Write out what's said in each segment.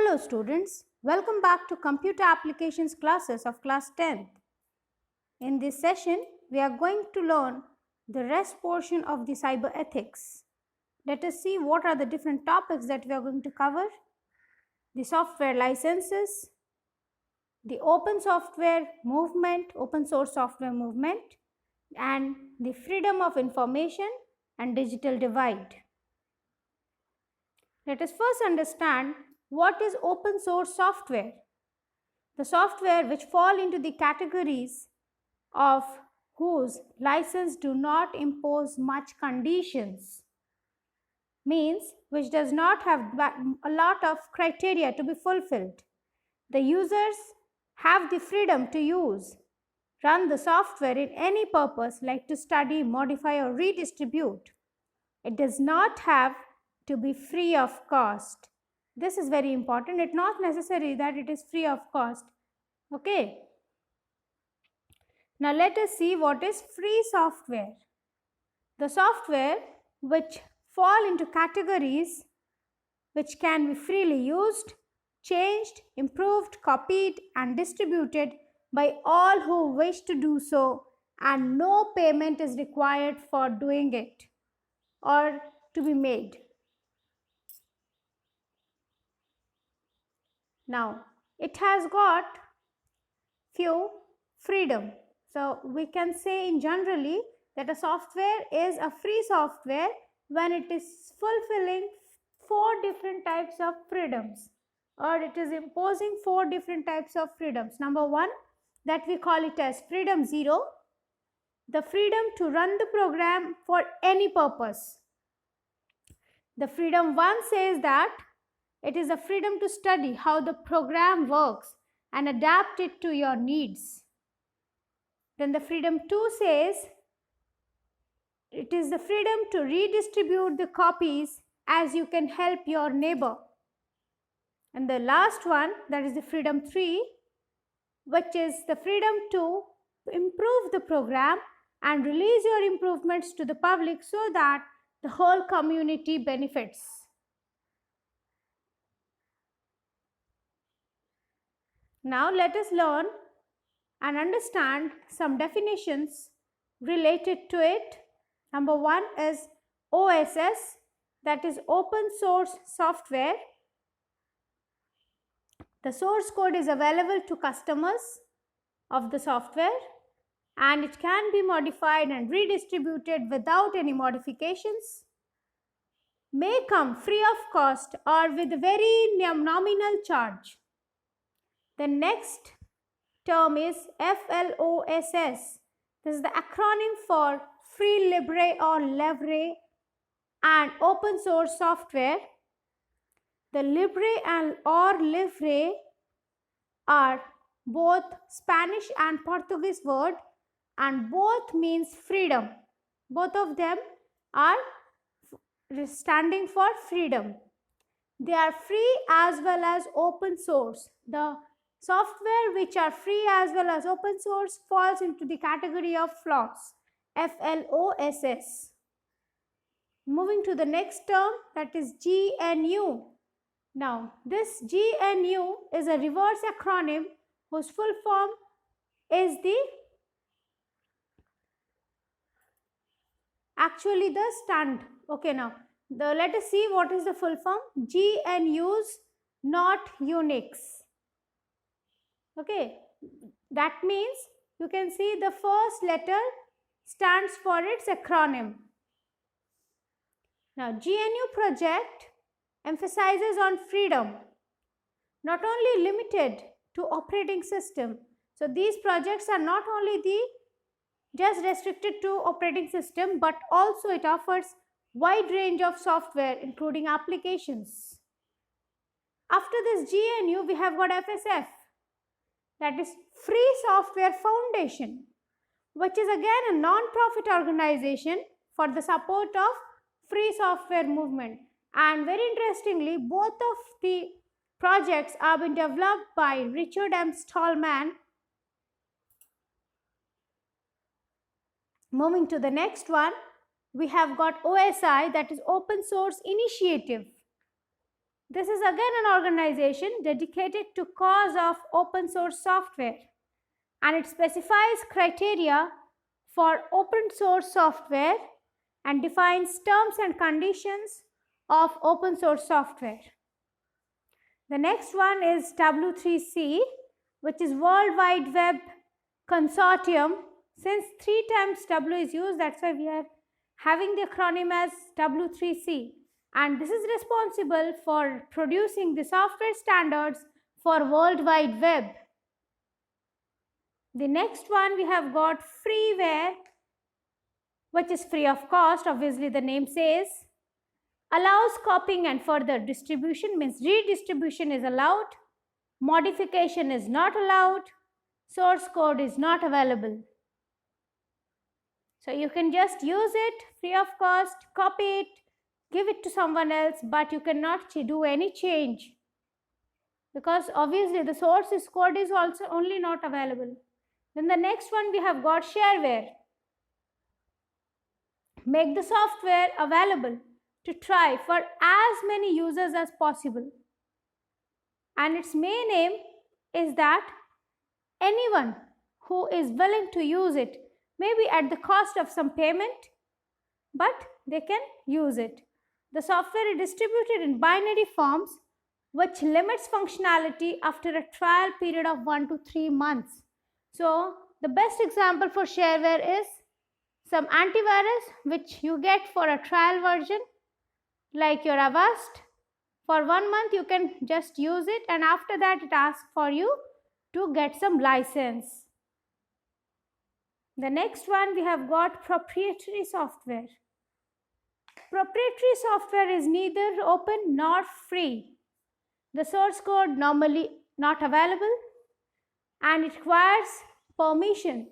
Hello students, welcome back to Computer Applications classes of class 10th. In this session, we are going to learn the rest portion of the cyber ethics. Let us see what are the different topics that we are going to cover. The software licenses, the open software movement, open source software movement, and the freedom of information and digital divide. Let us first understand what is open source software. The software which fall into the categories of whose license do not impose much conditions, means which does not have a lot of criteria to be fulfilled. The users have the freedom to use, run the software in any purpose like to study, modify or redistribute. It does not have to be free of cost. This is very important. It's not necessary that it is free of cost. Okay. Now let us see what is free software. The software which fall into categories which can be freely used, changed, improved, copied and distributed by all who wish to do so, and no payment is required for doing it or to be made. Now, it has got few freedom. So, we can say in generally that a software is a free software when it is fulfilling 4 different types of freedoms, or it is imposing 4 different types of freedoms. Number 1, that we call it as freedom 0, the freedom to run the program for any purpose. The freedom 1 says that it is a freedom to study how the program works and adapt it to your needs. Then the freedom 2 says it is the freedom to redistribute the copies as you can help your neighbor. And the last one, that is the freedom 3, which is the freedom to improve the program and release your improvements to the public so that the whole community benefits. Now let us learn and understand some definitions related to it. Number 1 is OSS, that is open source software. The source code is available to customers of the software and it can be modified and redistributed without any modifications, may come free of cost or with a very nominal charge. The next term is FLOSS. This is the acronym for Free Libre or Libre and Open Source Software. The Libre and or Libre are both Spanish and Portuguese word and both means freedom. Both of them are standing for freedom. They are free as well as open source. The software which are free as well as open source falls into the category of FLOSS, FLOSS. Moving to the next term, that is GNU. Now, this GNU is a reverse acronym whose full form is actually the stand. Okay, now let us see what is the full form. GNUs, not Unix. Okay, that means you can see the first letter stands for its acronym. Now, GNU project emphasizes on freedom, not only limited to operating system. So, these projects are not only just restricted to operating system, but also it offers wide range of software including applications. After this GNU, we have got FSF, that is Free Software Foundation, which is again a non-profit organization for the support of free software movement. And very interestingly, both of the projects are being developed by Richard M. Stallman. Moving to the next one, we have got OSI, that is Open Source Initiative. This is again an organization dedicated to cause of open source software, and it specifies criteria for open source software and defines terms and conditions of open source software. The next one is W3C, which is World Wide Web Consortium. Since 3 times W is used, that's why we are having the acronym as W3C. And this is responsible for producing the software standards for World Wide Web. The next one we have got freeware, which is free of cost, obviously the name says. Allows copying and further distribution, means redistribution is allowed, modification is not allowed, source code is not available. So you can just use it free of cost, copy it, give it to someone else, but you cannot do any change, because obviously the source code is also only not available. Then the next one we have got shareware. Make the software available to try for as many users as possible. And its main aim is that anyone who is willing to use it, maybe at the cost of some payment, but they can use it. The software is distributed in binary forms, which limits functionality after a trial period of 1 to 3 months. So the best example for shareware is some antivirus which you get for a trial version, like your Avast. For 1 month you can just use it, and after that it asks for you to get some license. The next one we have got proprietary software. Proprietary software is neither open nor free. The source code normally not available, and it requires permission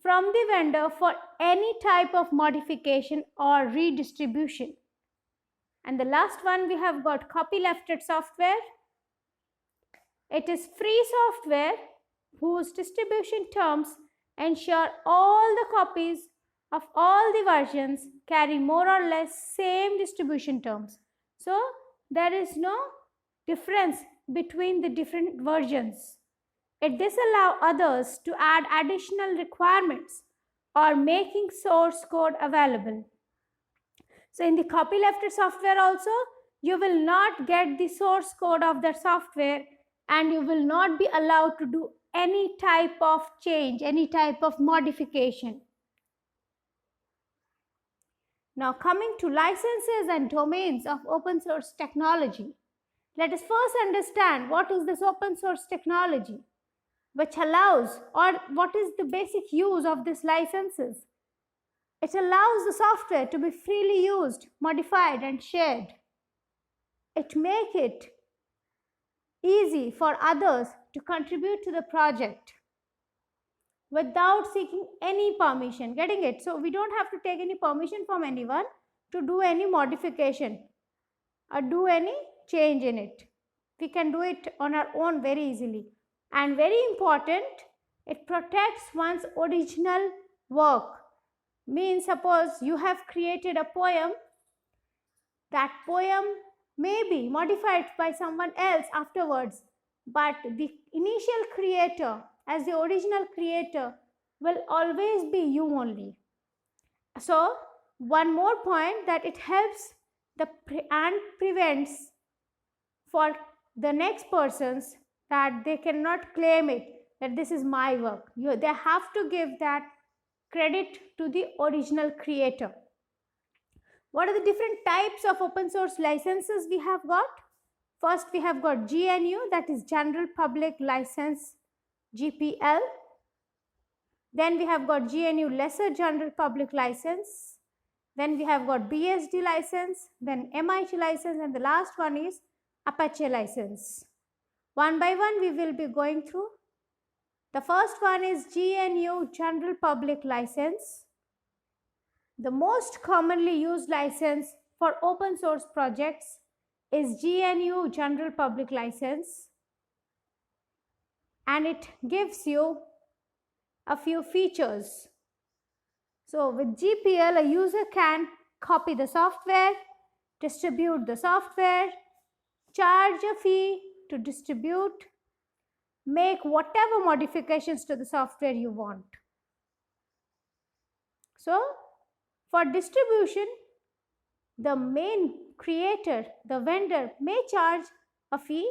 from the vendor for any type of modification or redistribution. And the last one we have got copylefted software. It is free software whose distribution terms ensure all the copies of all the versions carry more or less same distribution terms. So there is no difference between the different versions. It disallows others to add additional requirements or making source code available. So in the copylefted software also, you will not get the source code of the software, and you will not be allowed to do any type of change, any type of modification. Now coming to licenses and domains of open source technology. Let us first understand what is this open source technology, which allows, or what is the basic use of these licenses. It allows the software to be freely used, modified and shared. It makes it easy for others to contribute to the project without seeking any permission. Getting it? So we don't have to take any permission from anyone to do any modification or do any change in it. We can do it on our own very easily. And very important, it protects one's original work. Means suppose you have created a poem, that poem may be modified by someone else afterwards, but the initial creator, as the original creator, will always be you only. So one more point, that it helps and prevents for the next persons that they cannot claim it, that this is my work. They have to give that credit to the original creator. What are the different types of open source licenses we have got? First we have got GNU, that is General Public License, GPL. Then we have got GNU Lesser General Public License. Then we have got BSD license, then MIT license, and the last one is Apache license. One by one we will be going through. The first one is GNU General Public License. The most commonly used license for open source projects is GNU General Public License, and it gives you a few features. So with GPL, a user can copy the software, distribute the software, charge a fee to distribute, make whatever modifications to the software you want. So, for distribution, the main creator, the vendor, may charge a fee,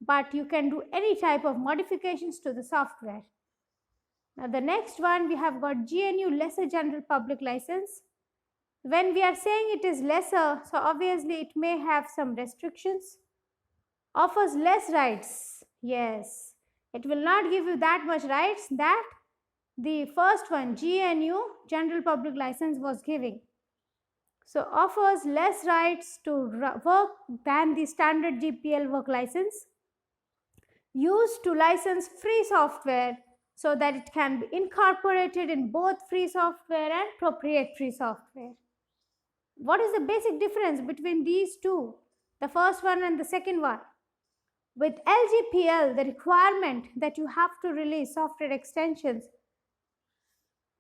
but you can do any type of modifications to the software. Now, the next one, we have got GNU, lesser general public license. When we are saying it is lesser, so obviously it may have some restrictions. Offers less rights. Yes, it will not give you that much rights that the first one, GNU, general public license, was giving. So offers less rights to work than the standard GPL work license. Used to license free software so that it can be incorporated in both free software and proprietary software. What is the basic difference between these two, the first one and the second one? With LGPL, the requirement that you have to release software extensions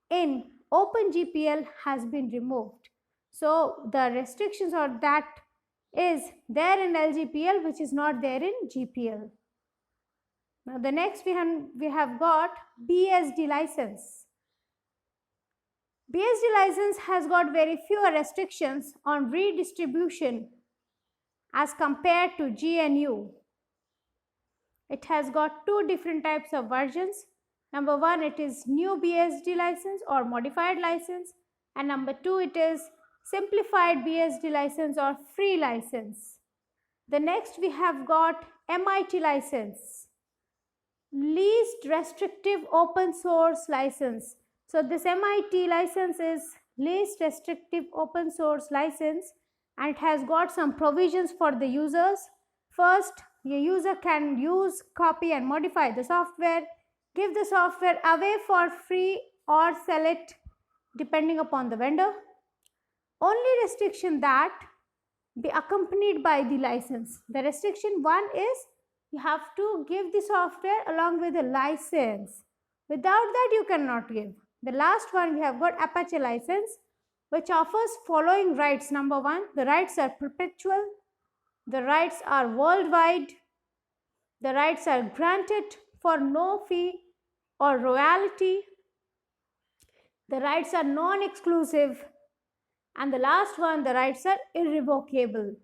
in OpenGPL has been removed. So the restrictions or that is there in LGPL, which is not there in GPL. Now the next we have got BSD license. BSD license has got very fewer restrictions on redistribution as compared to GNU. It has got two different types of versions. Number one, it is new BSD license or modified license, and number two, it is simplified BSD license or free license. The next we have got MIT license, least restrictive open source license. So this MIT license is least restrictive open source license, and it has got some provisions for the users. First, your user can use, copy and modify the software, give the software away for free or sell it depending upon the vendor. Only restriction that be accompanied by the license. The restriction one is you have to give the software along with a license. Without that you cannot give. The last one we have got Apache license, which offers following rights. Number one, the rights are perpetual. The rights are worldwide. The rights are granted for no fee or royalty. The rights are non-exclusive. And the last one, the rights are irrevocable.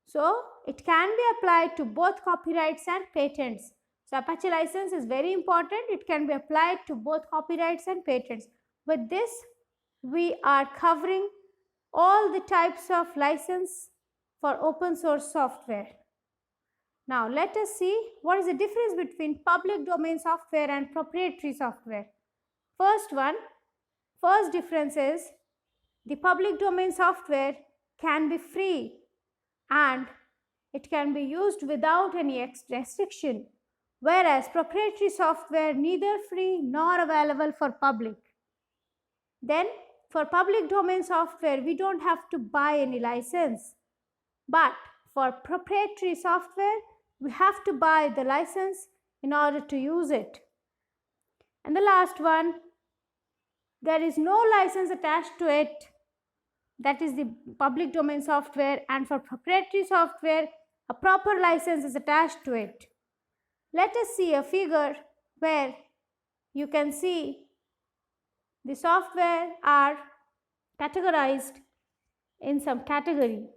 So, it can be applied to both copyrights and patents. So, Apache license is very important. It can be applied to both copyrights and patents. With this, we are covering all the types of license for open source software. Now, let us see what is the difference between public domain software and proprietary software. First difference is the public domain software can be free and it can be used without any restriction, whereas proprietary software neither free nor available for public. Then for public domain software, we don't have to buy any license, but for proprietary software, we have to buy the license in order to use it. And the last one, there is no license attached to it. That is the public domain software, and for proprietary software, a proper license is attached to it. Let us see a figure where you can see the software are categorized in some category.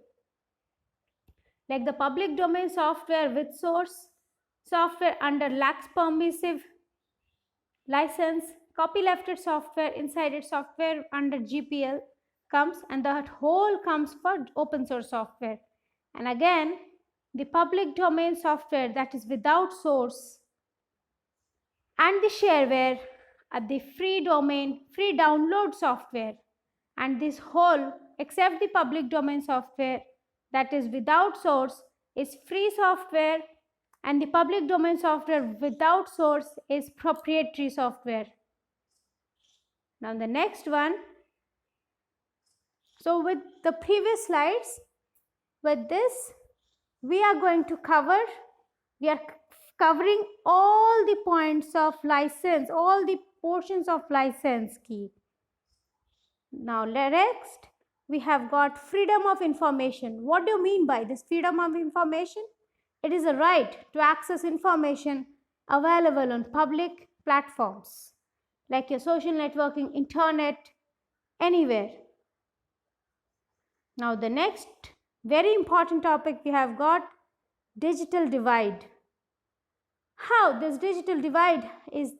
Like the public domain software with source, software under lax permissive license, copylefted software, inside it software under GPL comes, and that whole comes for open source software. And again, the public domain software that is without source and the shareware are the free domain, free download software, and this whole except the public domain software that is without source is free software, and the public domain software without source is proprietary software. Now the next one. So with the previous slides, with this we are going to cover, we are covering all the points of license, all the portions of license key. Now next we have got freedom of information. What do you mean by this freedom of information? It is a right to access information available on public platforms like your social networking, internet, anywhere. Now the next very important topic we have got digital divide. How this digital divide is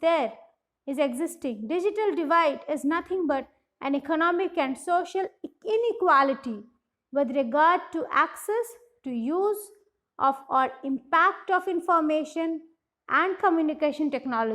existing. Digital divide is nothing but an economic and social inequality with regard to access, to use of or impact of information and communication technology.